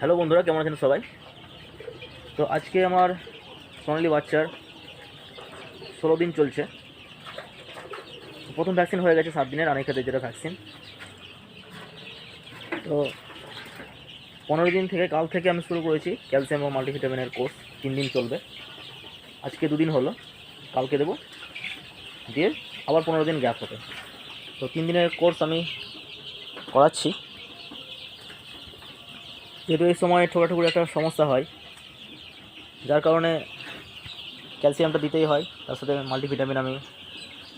Hello বন্ধুরা, কেমন আছেন সবাই? তো আজকে আমার সোনালি বাচ্চার 16 দিন চলছে। প্রথম ভ্যাকসিন হয়ে গেছে 7 দিনের আনেক খেতে যেটা ভ্যাকসিন। তো 15 দিন থেকে কাল থেকে আমি শুরু করেছি ক্যালসিয়াম ও মাল্টিভিটামিনের কোর্স। 3 দিন চলবে। আজকে 2 দিন হলো, কালকে দেবো, দিয়ে আবার 15 দিন গ্যাপ হবে। তো 3 দিনের কোর্স আমি করাচ্ছি। যেহেতু এই সময় ঠোকাঠুকুর একটা সমস্যা হয়, যার কারণে ক্যালসিয়ামটা দিতেই হয়, তার সাথে মাল্টিভিটামিন আমি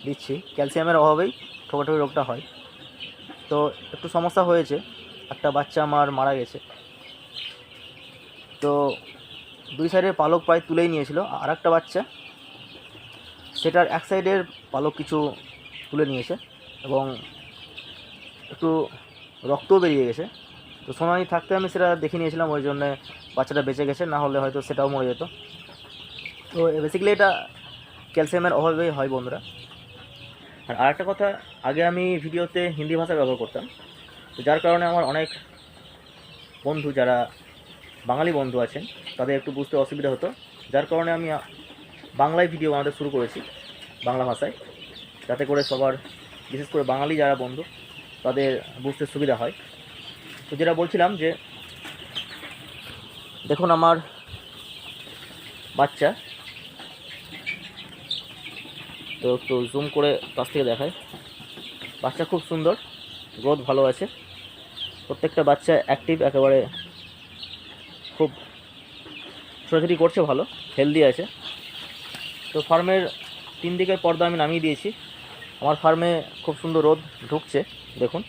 দিচ্ছি। ক্যালসিয়ামের অভাবেই ঠোকাঠুকি রোগটা হয়। তো একটু সমস্যা হয়েছে, একটা বাচ্চা আমার মারা গেছে। তো 2 সাইডের পালক প্রায় তুলেই নিয়েছিল। আর একটা বাচ্চা সেটার এক সাইডের পালক কিছু তুলে নিয়েছে এবং একটু রক্তও বেরিয়ে গেছে। তো সোনালি থাকতে আমি সেটা দেখে নিয়েছিলাম, ওই জন্যে বাচ্চাটা বেঁচে গেছে, না হলে হয়তো সেটাও মরে যেত। তো বেসিক্যালি এটা ক্যালসিয়ামের অভাবেই হয় বন্ধুরা। আর আরেকটা কথা, আগে আমি ভিডিওতে হিন্দি ভাষা ব্যবহার করতাম, তো যার কারণে আমার অনেক বন্ধু যারা বাঙালি বন্ধু আছেন তাদের একটু বুঝতে অসুবিধা হতো। যার কারণে আমি বাংলায় ভিডিও বানাতে শুরু করেছি, বাংলা ভাষায়, যাতে করে সবার, বিশেষ করে বাঙালি যারা বন্ধু, তাদের বুঝতে সুবিধা হয়। তো যেটা বলছিলাম যে দেখুন আমার বাচ্চা, তো একটু জুম করে কাছ থেকে দেখায়। বাচ্চা খুব সুন্দর, গ্রোথ ভালো আছে, প্রত্যেকটা বাচ্চা অ্যাক্টিভ, একেবারে খুব ছোটাছুটি করছে, ভালো হেলদি আছে। তো ফার্মের 3 দিকের পর্দা আমি নামিয়ে দিয়েছি। আমার ফার্মে খুব সুন্দর রোদ ঢুকছে, দেখুন।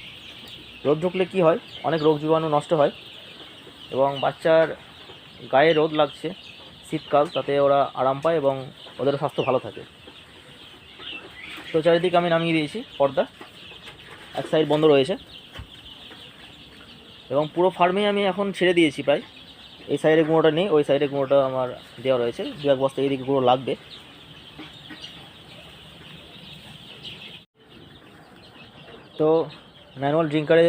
রোদ ঢুকলে কি হয়, অনেক রোগ জীবাণু নষ্ট হয় এবং বাচ্চার গায়ে রোদ লাগছে শীতকাল, তাতে ওরা আরাম পায় এবং ওদের স্বাস্থ্য ভালো থাকে। তো চারিদিকে আমি নামিয়ে দিয়েছি পর্দা, এক সাইড বন্ধ রয়েছে এবং পুরো ফার্মেই আমি এখন ছেড়ে দিয়েছি প্রায়। এই সাইডে গুঁড়োটা নেই, ওই সাইডে গুঁড়োটা আমার দেওয়া রয়েছে, 2-1 বস্তা এইদিকে গুঁড়ো লাগবে। তো ম্যানুয়াল ড্রিঙ্কারে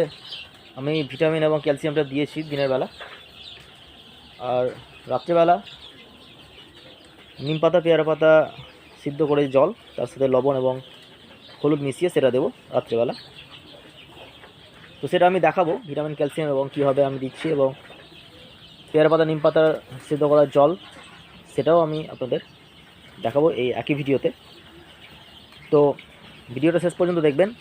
আমি ভিটামিন এবং ক্যালসিয়ামটা দিয়েছি দিনের বেলা, আর রাত্রেবেলা নিম পাতা, পেয়ারা পাতা সিদ্ধ করে জল, তার সাথে লবণ এবং হলুদ মিশিয়ে সেটা দেবো রাত্রেবেলা। তো সেটা আমি দেখাবো ভিটামিন, ক্যালসিয়াম এবং কীভাবে আমি দিচ্ছি, এবং পেয়ারা পাতা, নিম পাতা সিদ্ধ করার জল, সেটাও আমি আপনাদের দেখাবো এই একই ভিডিওতে। তো ভিডিওটা শেষ পর্যন্ত দেখবেন।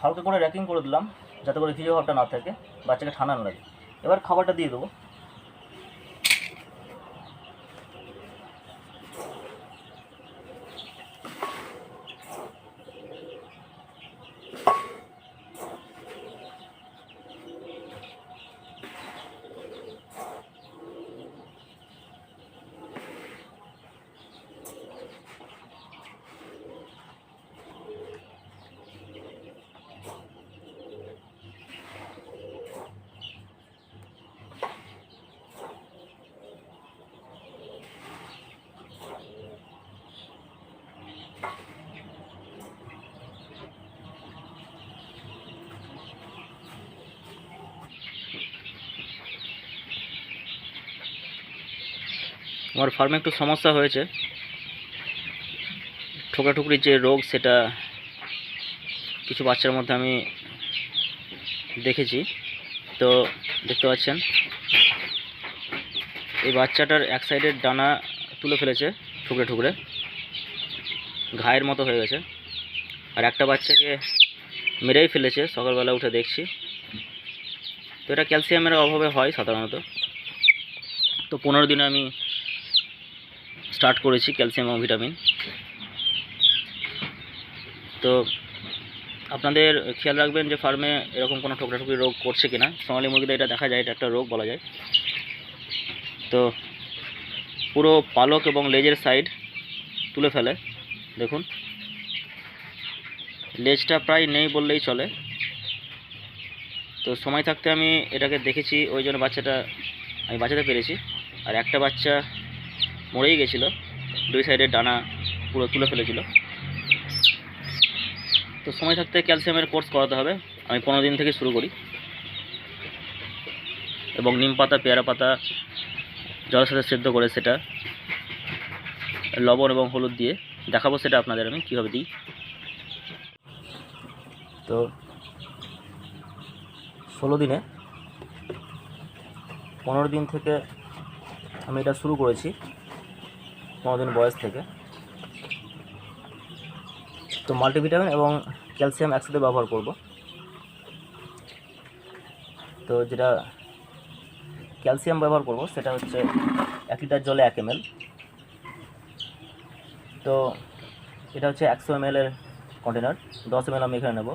হালকা করে র্যাকিং করে দিলাম, যাতে করে ভিজে ভাবটা না থাকে, বাচ্চাকে ঠান্ডা না লাগে। এবার খাবারটা দিয়ে দেবো। আমার ফার্মে একটু সমস্যা হয়েছে, ঠোকরাঠুকরির যে রোগ, সেটা কিছু বাচ্চার মধ্যে আমি দেখেছি। তো দেখতে পাচ্ছেন এই বাচ্চাটার এক সাইডের ডানা তুলে ফেলেছে, ঠুকরে ঠুকরে ঘায়ের মতো হয়ে গেছে। আর একটা বাচ্চাকে মেরেই ফেলেছে, সকালবেলা উঠে দেখছি। তো এটা ক্যালসিয়ামের অভাবে হয় সাধারণত। তো 15 দিনে আমি স্টার্ট করেছি ক্যালসিয়াম এবং ভিটামিন। তো আপনাদের খেয়াল রাখবেন যে ফার্মে এরকম কোনো ঠোকরাঠুকরি রোগ করছে কিনা। সোনালী মুরগিতে এটা দেখা যায়, এটা একটা রোগ বলা যায়। তো পুরো পালক এবং লেজের সাইড তুলে ফেলে, দেখুন লেজটা প্রায় নেই বললেই চলে। তো সময় থাকতে আমি এটাকে দেখেছি, ওই জন্য বাচ্চাটা আমি বাঁচাতে পেরেছি। আর একটা বাচ্চা মরেই গেছিলো, দুই সাইডের ডানা পুরো তুলে ফেলেছিল। তো সময় থাকতে ক্যালসিয়ামের কোর্স করাতে হবে। আমি 15 দিন থেকে শুরু করি, এবং নিম পাতা, পেয়ারা পাতা জলের সাথে সেদ্ধ করে সেটা লবণ এবং হলুদ দিয়ে দেখাবো, সেটা আপনাদের আমি কীভাবে দিই। তো 16 দিনে 15 দিন থেকে আমি এটা শুরু করেছি, 15 দিন বয়স থেকে। তো মাল্টিভিটামিন এবং ক্যালসিয়াম একসাথে ব্যবহার করব। তো যেটা ক্যালসিয়াম ব্যবহার করব সেটা হচ্ছে 1 লিটার জলে 1 ml। তো এটা হচ্ছে 100 ml এর কন্টেনার, 10 ml আমি এখানে নেব।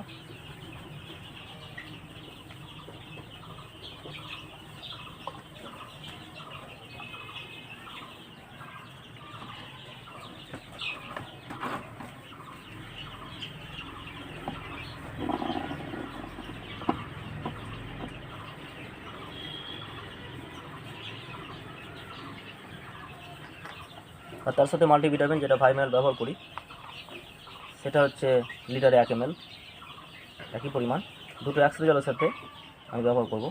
আর তার সাথে মাল্টিভিটামিন যেটা 5 ml ব্যবহার করি, সেটা হচ্ছে লিটারে 1 ml, একই পরিমাণ। দুটো একসাথে জলের সাথে আমি ব্যবহার করব।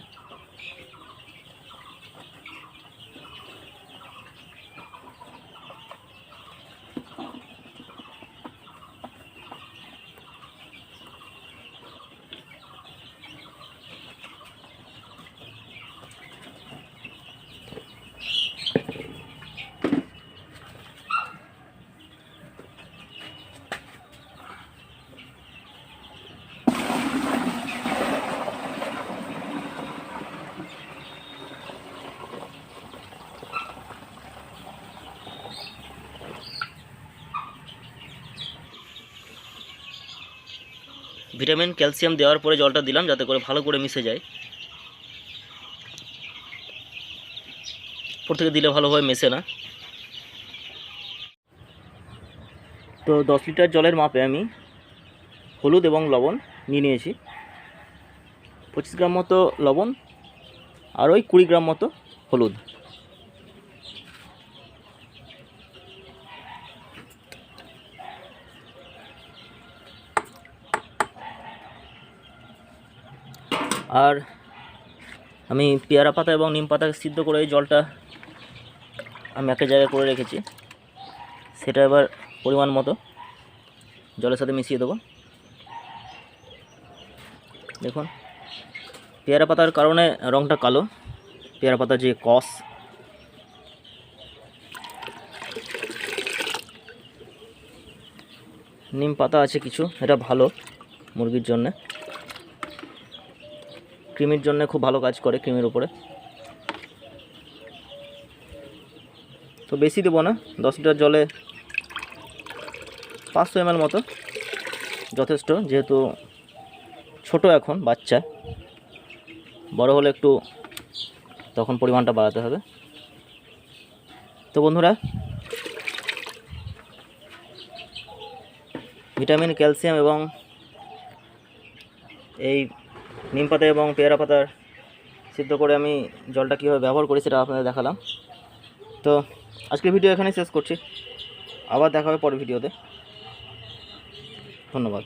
ভিটামিন ক্যালসিয়াম দেওয়ার পরে জলটা দিলাম যাতে করে ভালো করে মিশে যায়। উপর থেকে দিলে ভালোভাবে মেশে না। তো 10 লিটার জলের মাপে আমি হলুদ এবং লবণ নিয়েছি। 25 গ্রাম মতো লবণ আর ওই 20 গ্রাম মতো হলুদ। আর আমি পেয়ারা পাতা এবং নিম পাতা সিদ্ধ করে এই জলটা আমি একটা জায়গায় করে রেখেছি, সেটা এবার পরিমাণ মতো জলের সাথে মিশিয়ে দেবো। দেখুন পেয়ারা পাতার কারণে রঙটা কালো, পেয়ারা পাতার যে কষ। নিম পাতা আছে কিছু, এটা ভালো মুরগির জন্যে, কৃমির জন্য খুব ভালো কাজ করে, কৃমির উপরে। তো বেশি দেবো না, 10 লিটার জলে 500 ml মতো যথেষ্ট, যেহেতু ছোট এখন বাচ্চা, বড় হলে একটু তখন পরিমাণটা বাড়াতে হবে। তো বন্ধুরা, ভিটামিন, ক্যালসিয়াম এবং এই নিম পাতা এবং পেয়ারা পাতার সিদ্ধ করে আমি জলটা কীভাবে ব্যবহার করি সেটা আপনাদের দেখালাম। তো আজকের ভিডিও এখানেই শেষ করছি, আবার দেখা হবে পরের ভিডিওতে। ধন্যবাদ।